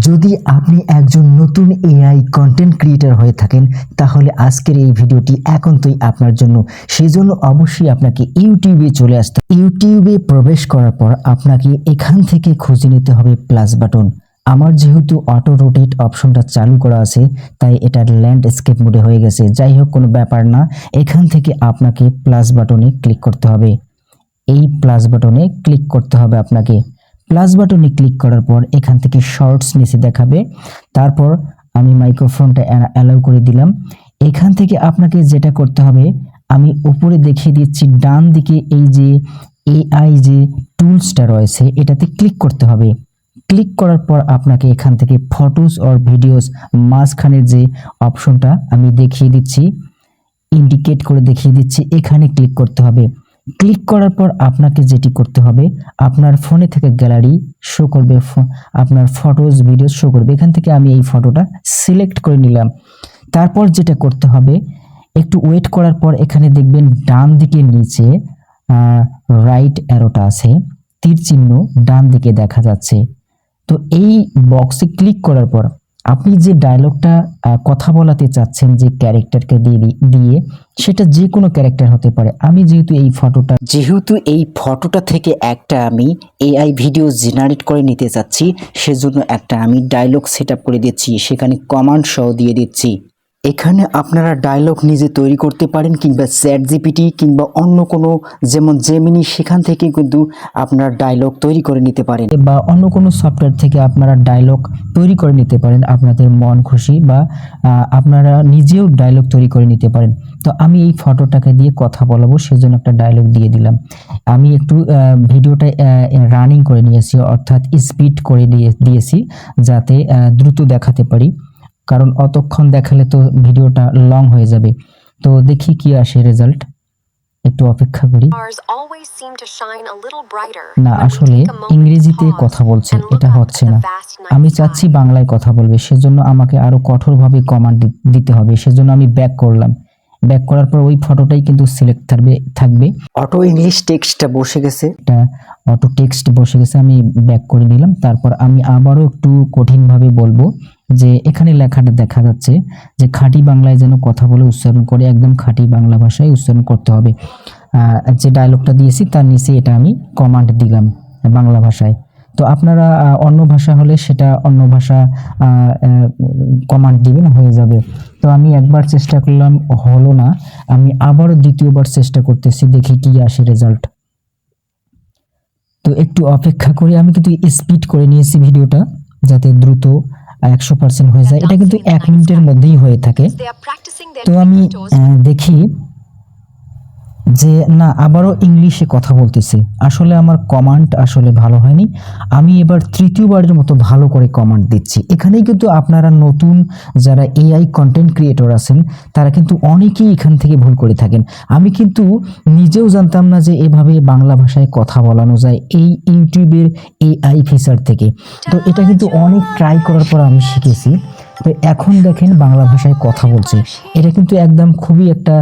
যদি আপনি একজন নতুন এআই কন্টেন্ট ক্রিয়েটর হয়ে থাকেন তাহলে আজকের এই ভিডিওটি একান্তই আপনার জন্য। সেজন্য অবশ্যই আপনাকে ইউটিউবে চলে আসতে হবে। ইউটিউবে প্রবেশ করার পর আপনাকে এখান থেকে খুঁজে নিতে হবে প্লাস বাটন। আমার যেহেতু অটো রোটেট অপশনটা চালু করা আছে তাই এটা ল্যান্ডস্কেপ মোডে হয়ে গেছে। যাই হোক, কোনো ব্যাপার না। এখান থেকে আপনাকে প্লাস বাটনে ক্লিক করতে হবে। এই প্লাস বাটনে ক্লিক করতে হবে আপনাকে। প্লাস বাটনে ক্লিক করার পর এখান থেকে শর্টস নিচে দেখাবে। তারপর আমি মাইক্রোফোনটা অ্যালাউ করে দিলাম। এখান থেকে আপনাকে যেটা করতে হবে, আমি উপরে দেখিয়ে দিচ্ছি, ডান দিকে এই যে এআই যে টুলসটা রয়েছে এটাতে ক্লিক করতে হবে। ক্লিক করার পর আপনাকে এখান থেকে ফটোস অর ভিডিওস মাঝখানের যে অপশনটা আমি দেখিয়ে দিচ্ছি, ইন্ডিকেট করে দেখিয়ে দিচ্ছি, এখানে ক্লিক করতে হবে। ক্লিক করার পর আপনাকে যেটি করতে হবে, আপনার ফোনে থেকে গ্যালারি শো করবে, আপনার ফটোস ভিডিওস শো করবে। এখান থেকে আমি এই ফটোটা সিলেক্ট করে নিলাম। তারপর যেটা করতে হবে, একটু ওয়েট করার পর এখানে দেখবেন ডান দিকে নিচে রাইট অ্যারোটা আছে, তীর চিহ্ন ডান দিকে দেখা যাচ্ছে। তো এই বক্সে ক্লিক করার পর আপনি যে ডায়লগটা কথা বলাতে চাচ্ছেন যে ক্যারেক্টারকে দিয়ে সেটা যে কোনো ক্যারেক্টার হতে পারে। আমি যেহেতু এই ফটোটা থেকে একটা আমি এআই ভিডিও জেনারেট করে নিতে চাচ্ছি, সেজন্য একটা আমি ডায়লগ সেটআপ করে দিচ্ছি, সেখানে কমান্ড সহ দিয়ে দিচ্ছি। এখানে আপনারা ডায়লগ নিজে তৈরি করতে পারেন কিংবা চ্যাট জিপিটি কিংবা অন্য কোনো যেমন জেমিনি, সেখান থেকে কিন্তু আপনারা ডায়লগ তৈরি করে নিতে পারেন, বা অন্য কোনো সফটওয়্যার থেকে আপনারা ডায়লগ তৈরি করে নিতে পারেন আপনাদের মন খুশি, বা আপনারা নিজেও ডায়লগ তৈরি করে নিতে পারেন। তো আমি এই ফটোটাকে দিয়ে কথা বলাবো, সেজন্য একটা ডায়লগ দিয়ে দিলাম। আমি একটু ভিডিওটা রানিং করে নিয়েছি, অর্থাৎ স্পিড করে দিয়েছি যাতে দ্রুত দেখাতে পারি, কারণ অতক্ষণ দেখালে তো ভিডিওটা লং হয়ে যাবে। তো দেখি কি আসে রেজাল্ট, একটু অপেক্ষা করি। না, আসলে ইংরেজিতে কথা বলছে, এটা হচ্ছে না। আমি চাচ্ছি বাংলায় কথা বলবে, সেজন্য আমাকে আরো কঠোরভাবে কমান্ড দিতে হবে। সেজন্য আমি ব্যাক করলাম। ব্যাক করার পর ওই ফটোটাই কিন্তু সিলেক্ট থাকবে। অটো ইংলিশ টেক্সটটা বসে গেছে, এটা অটো টেক্সট বসে গেছে। আমি ব্যাক করে দিলাম। তারপর আমি আবারও একটু কঠিনভাবে বলবো যে এখানে লেখাটা দেখা যাচ্ছে যে খাঁটি বাংলায় যেন কথা বলে উচ্চারণ করে, একদম খাঁটি বাংলা ভাষায় উচ্চারণ করতে হবে। যে ডায়লগটা দিয়েছি তার নিচে এটা আমি কমান্ড দিলাম বাংলা ভাষায়। তো আপনারা অন্য ভাষা হলে সেটা অন্য ভাষা কমান্ড দিবেন, হয়ে যাবে। তো আমি একবার চেষ্টা করলাম, হলো না। আমি আবারও দ্বিতীয়বার চেষ্টা করতেছি, দেখি কি আসে রেজাল্ট। তো একটু অপেক্ষা করি। আমি কিন্তু স্পিড করে নিয়েছি ভিডিওটা যাতে দ্রুত 100% হয়ে যায়। এটা কিন্তু 1 মিনিটের মধ্যেই হয়ে থাকে। তো আমি দেখি যে না, আবারও ইংলিশে কথা বলতেছে। আসলে আমার কমান্ড আসলে ভালো হয়নি। আমি এবার তৃতীয়বারের মতো ভালো করে কমান্ড দিচ্ছি। এখানেই কিন্তু আপনারা নতুন যারা এআই কন্টেন্ট ক্রিয়েটর আছেন তারা কিন্তু অনেকেই এখান থেকে ভুল করে থাকেন। আমি কিন্তু নিজেও জানতাম না যে এভাবে বাংলা ভাষায় কথা বলানো যায় এই ইউটিউবের এআই ফিচার থেকে। তো এটা কিন্তু অনেক ট্রাই করার পর আমি শিখেছি। তো এখন দেখেন বাংলা ভাষায় কথা বলছে, এটা কিন্তু একদম খুবই একটা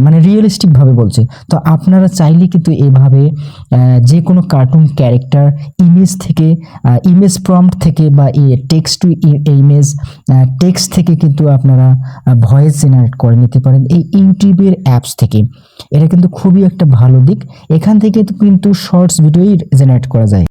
মানে রিয়েলিস্টিক ভাবে বলছে। তো আপনারা চাইলে কিন্তু এভাবে যে কোনো কার্টুন ক্যারেক্টার ইমেজ প্রম্পট থেকে বা টেক্সট টু ইমেজ টেক্সট থেকে কিন্তু আপনারা ভয়েস জেনারেট করে নিতে পারেন এই ইউটিউবের অ্যাপস থেকে। এটা কিন্তু খুবই একটা ভালো দিক। এখান থেকে কিন্তু শর্টস ভিডিওই জেনারেট করা যায়।